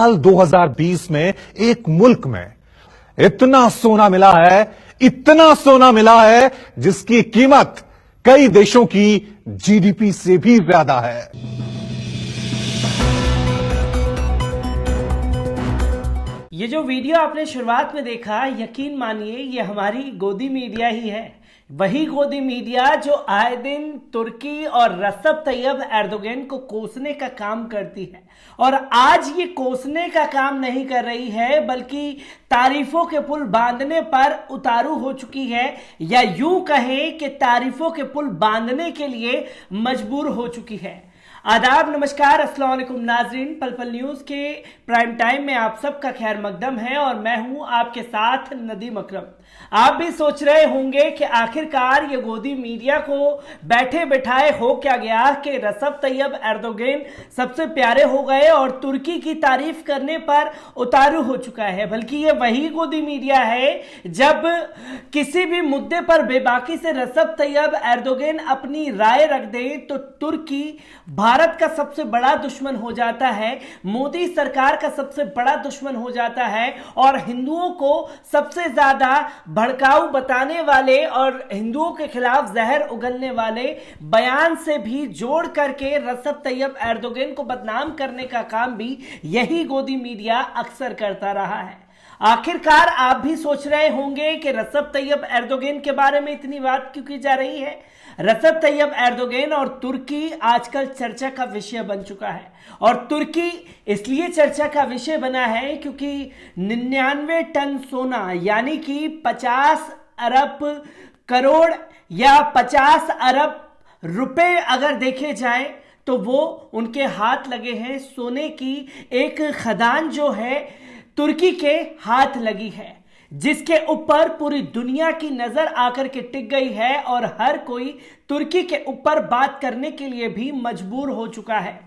साल 2020 में एक मुल्क में इतना सोना मिला है जिसकी कीमत कई देशों की जीडीपी से भी ज्यादा है। ये जो वीडियो आपने शुरुआत में देखा, यकीन मानिए ये हमारी गोदी मीडिया ही है। वही गोदी मीडिया जो आए दिन तुर्की और रसब तैयब एर्दोगन को कोसने का काम करती है, और आज ये कोसने का काम नहीं कर रही है बल्कि तारीफों के पुल बांधने पर उतारू हो चुकी है, या यूं कहें कि तारीफों के पुल बांधने के लिए मजबूर हो चुकी है। आदाब, नमस्कार, अस्सलाम वालेकुम नाजरीन। पल पल न्यूज के प्राइम टाइम में आप सबका खैर मकदम है और मैं हूं आपके साथ नदीम अकरम। आप भी सोच रहे होंगे कि आखिरकार ये गोदी मीडिया को बैठे बैठाए हो क्या गया कि रसब तैयब एर्दोगन सबसे प्यारे हो गए और तुर्की की तारीफ करने पर उतारू हो चुका है। बल्कि ये वही गोदी मीडिया है जब किसी भी मुद्दे पर बेबाकी से रसब तैयब एर्दोगन अपनी राय रख दे तो तुर्की भारत का सबसे बड़ा दुश्मन हो जाता है, मोदी सरकार का सबसे बड़ा दुश्मन हो जाता है, और हिंदुओं को सबसे ज्यादा भड़काऊ बताने वाले और हिंदुओं के खिलाफ जहर उगलने वाले बयान से भी जोड़ करके रसब तैयब एर्दोगन को बदनाम करने का काम भी यही गोदी मीडिया अक्सर करता रहा है। आखिरकार आप भी सोच रहे होंगे कि रसब तैयब एर्दोगन के बारे में इतनी बात क्यों की जा रही है। रसब तैयब एर्दोगन और तुर्की आजकल चर्चा का विषय बन चुका है, और तुर्की इसलिए चर्चा का विषय बना है क्योंकि 99 टन सोना यानी कि 50 अरब करोड़ या 50 अरब रुपए अगर देखे जाए तो वो उनके हाथ लगे हैं। सोने की एक खदान जो है तुर्की के हाथ लगी है, जिसके ऊपर पूरी दुनिया की नजर आकर के टिक गई है, और हर कोई तुर्की के ऊपर बात करने के लिए भी मजबूर हो चुका है।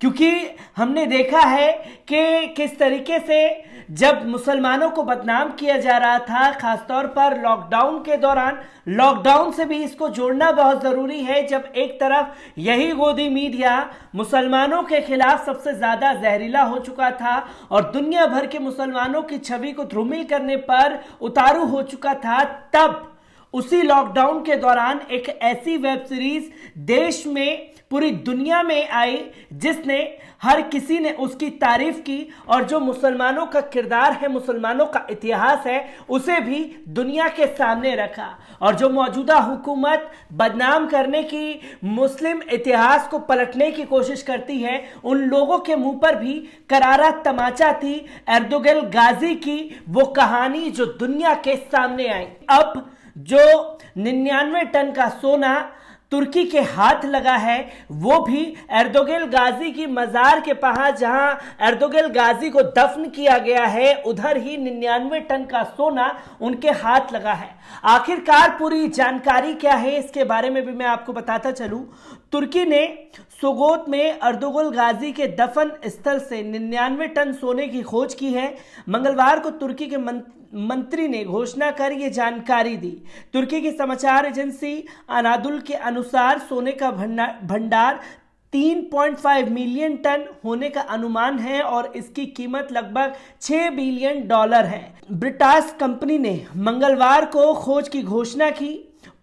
क्योंकि हमने देखा है कि किस तरीके से जब मुसलमानों को बदनाम किया जा रहा था, खासतौर पर लॉकडाउन के दौरान, लॉकडाउन से भी इसको जोड़ना बहुत जरूरी है, जब एक तरफ यही गोदी मीडिया मुसलमानों के खिलाफ सबसे ज्यादा जहरीला हो चुका था और दुनिया भर के मुसलमानों की छवि को धूमिल करने पर उतारू हो चुका था, तब उसी लॉकडाउन के दौरान एक ऐसी वेब सीरीज देश में पूरी दुनिया में आई जिसने हर किसी ने उसकी तारीफ की, और जो मुसलमानों का किरदार है, मुसलमानों का इतिहास है, उसे भी दुनिया के सामने रखा। और जो मौजूदा हुकूमत बदनाम करने की, मुस्लिम इतिहास को पलटने की कोशिश करती है, उन लोगों के मुंह पर भी करारा तमाचा थी एर्दोगन गाजी की वो कहानी जो दुनिया के सामने आई। अब जो 99 टन का सोना तुर्की के हाथ लगा है, वो भी एर्दोगन गाजी की मजार के पास, जहां एर्दोगन गाजी को दफन किया गया है, उधर ही 99 टन का सोना उनके हाथ लगा है। आखिरकार पूरी जानकारी क्या है इसके बारे में भी मैं आपको बताता चलूं। तुर्की ने सोगोत में एर्दोगन गाजी के दफन स्थल से 99 टन सोने की खोज की है। मंगलवार को तुर्की के मंत्री ने घोषणा कर यह जानकारी दी। तुर्की की समाचार एजेंसी अनादुल के अनुसार सोने का भंडार 3.5 मिलियन टन होने का अनुमान है और इसकी कीमत लगभग $6 बिलियन है। ब्रिटास कंपनी ने मंगलवार को खोज की घोषणा की।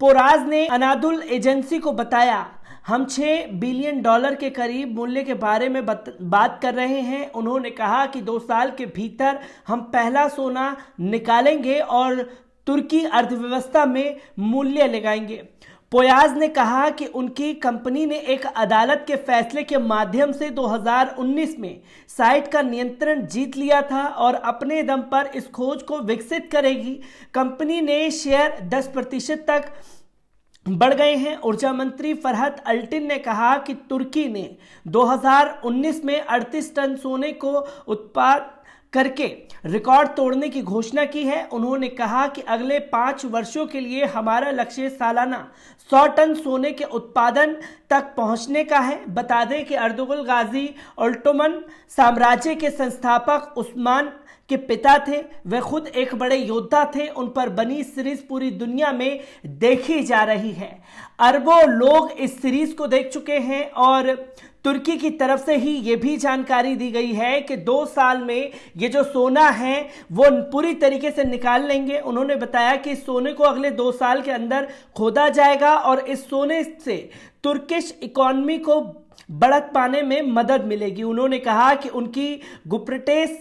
पोराज ने अनादुल एजेंसी को बताया, हम $6 बिलियन के करीब मूल्य के बारे में बात कर रहे हैं। उन्होंने कहा कि 2 साल के भीतर हम पहला सोना निकालेंगे और तुर्की अर्थव्यवस्था में मूल्य लगाएंगे। पोयाज ने कहा कि उनकी कंपनी ने एक अदालत के फैसले के माध्यम से 2019 में साइट का नियंत्रण जीत लिया था और अपने दम पर इस खोज को विकसित करेगी। कंपनी ने शेयर 10% तक बढ़ गए हैं। ऊर्जा मंत्री फरहत अल्टिन ने कहा कि तुर्की ने 2019 में 38 टन सोने को उत्पाद करके रिकॉर्ड तोड़ने की घोषणा की है। उन्होंने कहा कि अगले 5 वर्षों के लिए हमारा लक्ष्य सालाना 100 टन सोने के उत्पादन तक पहुंचने का है। बता दें कि एर्दोगन गाजी ओटोमन साम्राज्य के संस्थापक उस्मान के पिता थे। वे खुद एक बड़े योद्धा थे। उन पर बनी सीरीज पूरी दुनिया में देखी जा रही है। अरबों लोग इस सीरीज को देख चुके हैं और तुर्की की तरफ से ही यह भी जानकारी दी गई है कि 2 साल में ये जो सोना है वो पूरी तरीके से निकाल लेंगे। उन्होंने बताया कि इस सोने को अगले 2 साल के अंदर खोदा जाएगा और इस सोने से तुर्किश इकोनॉमी को बढ़त पाने में मदद मिलेगी। उन्होंने कहा कि उनकी गुप्रेटेस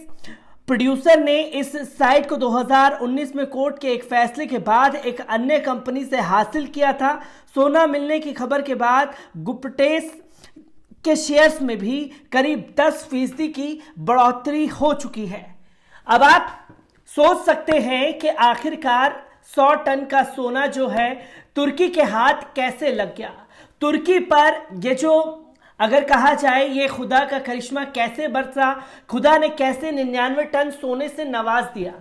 प्रोड्यूसर ने इस साइट को 2019 में कोर्ट के एक फैसले के बाद एक अन्य कंपनी से हासिल किया था। सोना मिलने की खबर के बाद गुप्रेटेस के शेयर्स में भी करीब 10% की बढ़ोतरी हो चुकी है। अब आप सोच सकते हैं कि आखिरकार 100 टन का सोना जो है तुर्की के हाथ कैसे लग गया। तुर्की पर ये जो अगर कहा जाए ये खुदा का करिश्मा कैसे बरसा, खुदा ने कैसे 99 टन सोने से नवाज दिया।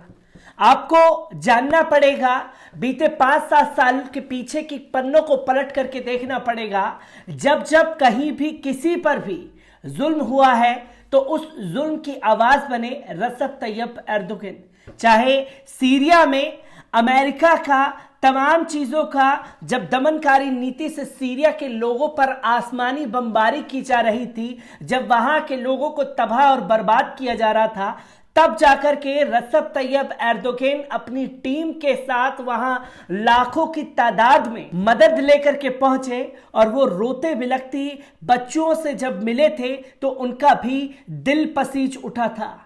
आपको जानना पड़ेगा, बीते 5-7 साल के पीछे की पन्नों को पलट करके देखना पड़ेगा। जब जब कहीं भी किसी पर भी जुल्म हुआ है तो उस जुल्म की आवाज बने रजब तैयब एर्दोगन। चाहे सीरिया में अमेरिका का तमाम चीजों का जब दमनकारी नीति से सीरिया के लोगों पर आसमानी बमबारी की जा रही थी, जब वहां के लोगों को तबाह और बर्बाद किया जा रहा था, तब जाकर के रजब तैयब एर्दोगन अपनी टीम के साथ वहां लाखों की तादाद में मदद लेकर के पहुंचे और वो रोते बिलखती बच्चों से जब मिले थे तो उनका भी दिल पसीज उठा था।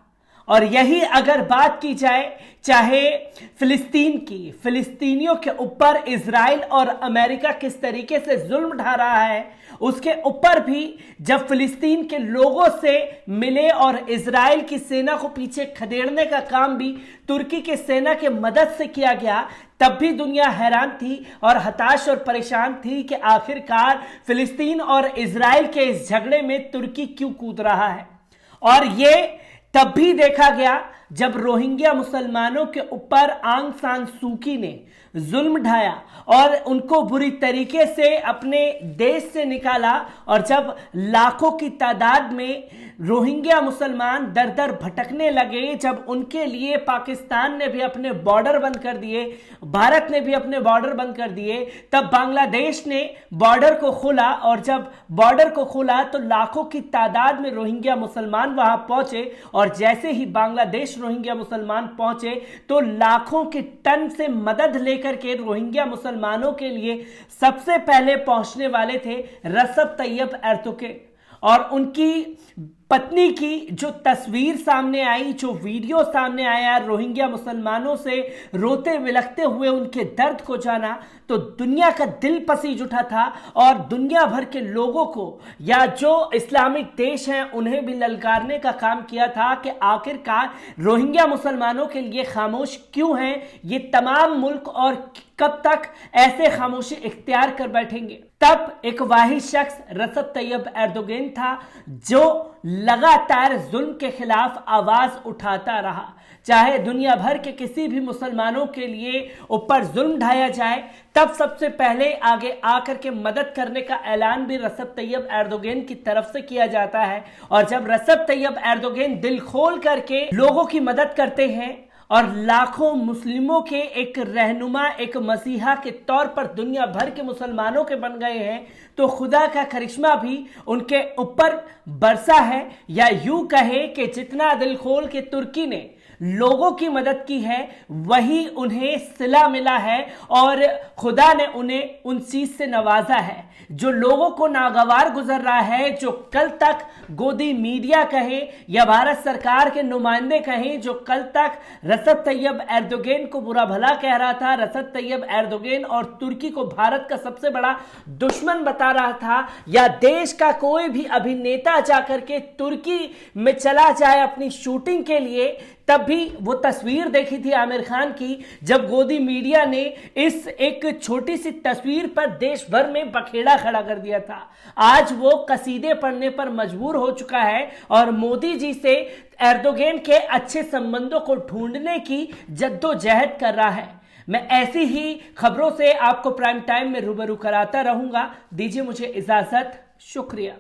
और यही अगर बात की जाए चाहे फिलिस्तीन की, फिलिस्तीनियों के ऊपर इजराइल और अमेरिका किस तरीके से जुल्म ढा रहा है, उसके ऊपर भी जब फिलिस्तीन के लोगों से मिले और इजराइल की सेना को पीछे खदेड़ने का काम भी तुर्की के सेना के मदद से किया गया, तब भी दुनिया हैरान थी और हताश और परेशान थी कि आखिरकार फिलिस्तीन और इजराइल के इस झगड़े में तुर्की क्यों कूद रहा है। और ये तब भी देखा गया जब रोहिंग्या मुसलमानों के ऊपर आंग सान सूकी ने जुल्म ढाया और उनको बुरी तरीके से अपने देश से निकाला, और जब लाखों की तादाद में रोहिंग्या मुसलमान दर दर भटकने लगे, जब उनके लिए पाकिस्तान ने भी अपने बॉर्डर बंद कर दिए, भारत ने भी अपने बॉर्डर बंद कर दिए, तब बांग्लादेश ने बॉर्डर को खोला और जब बॉर्डर को खोला तो लाखों की तादाद में रोहिंग्या मुसलमान वहां पहुंचे, और जैसे ही बांग्लादेश रोहिंग्या मुसलमान पहुंचे तो लाखों की टन से मदद लेकर के रोहिंग्या मुसलमानों के लिए सबसे पहले पहुंचने वाले थे रजब तैयब एर्दोगन। और उनकी पत्नी की जो तस्वीर सामने आई, जो वीडियो सामने आया रोहिंग्या मुसलमानों से रोते बिलखते हुए उनके दर्द को जाना, तो दुनिया का दिल पसीज उठा था और दुनिया भर के लोगों को या जो इस्लामिक देश हैं उन्हें भी ललकारने का काम किया था कि आखिरकार रोहिंग्या मुसलमानों के लिए खामोश क्यों हैं ये तमाम मुल्क और कब तक ऐसे खामोशी इख्तियार कर बैठेंगे। तब एक वाहिद शख्स रजब तैयब एर्दोगन था जो लगातार जुल्म के खिलाफ आवाज उठाता रहा। चाहे दुनिया भर के किसी भी मुसलमानों के लिए ऊपर जुल्म ढाया जाए, तब सबसे पहले आगे आकर के मदद करने का ऐलान भी रजब तैयब एर्दोगन की तरफ से किया जाता है। और जब रजब तैयब एर्दोगन दिल खोल करके लोगों की मदद करते हैं और लाखों मुस्लिमों के एक रहनुमा, एक मसीहा के तौर पर दुनिया भर के मुसलमानों के बन गए हैं, तो खुदा का करिश्मा भी उनके ऊपर बरसा है। या यूं कहे कि जितना दिल खोल के तुर्की ने लोगों की मदद की है वही उन्हें सिला मिला है और खुदा ने उन्हें उन चीज से नवाजा है जो लोगों को नागवार गुजर रहा है। जो कल तक गोदी मीडिया कहे या भारत सरकार के नुमाइंदे कहें, जो कल तक रजब तैयब एर्दोगन को बुरा भला कह रहा था, रजब तैयब एर्दोगन और तुर्की को भारत का सबसे बड़ा दुश्मन बता रहा था, या देश का कोई भी अभिनेता जाकर के तुर्की में चला जाए अपनी शूटिंग के लिए, तब भी वो तस्वीर देखी थी आमिर खान की जब गोदी मीडिया ने इस एक छोटी सी तस्वीर पर देश भर में बखेड़ा खड़ा कर दिया था। आज वो कसीदे पढ़ने पर मजबूर हो चुका है और मोदी जी से एर्दोगन के अच्छे संबंधों को ढूंढने की जद्दोजहद कर रहा है। मैं ऐसी ही खबरों से आपको प्राइम टाइम में रूबरू कराता रहूंगा। दीजिए मुझे इजाजत। शुक्रिया।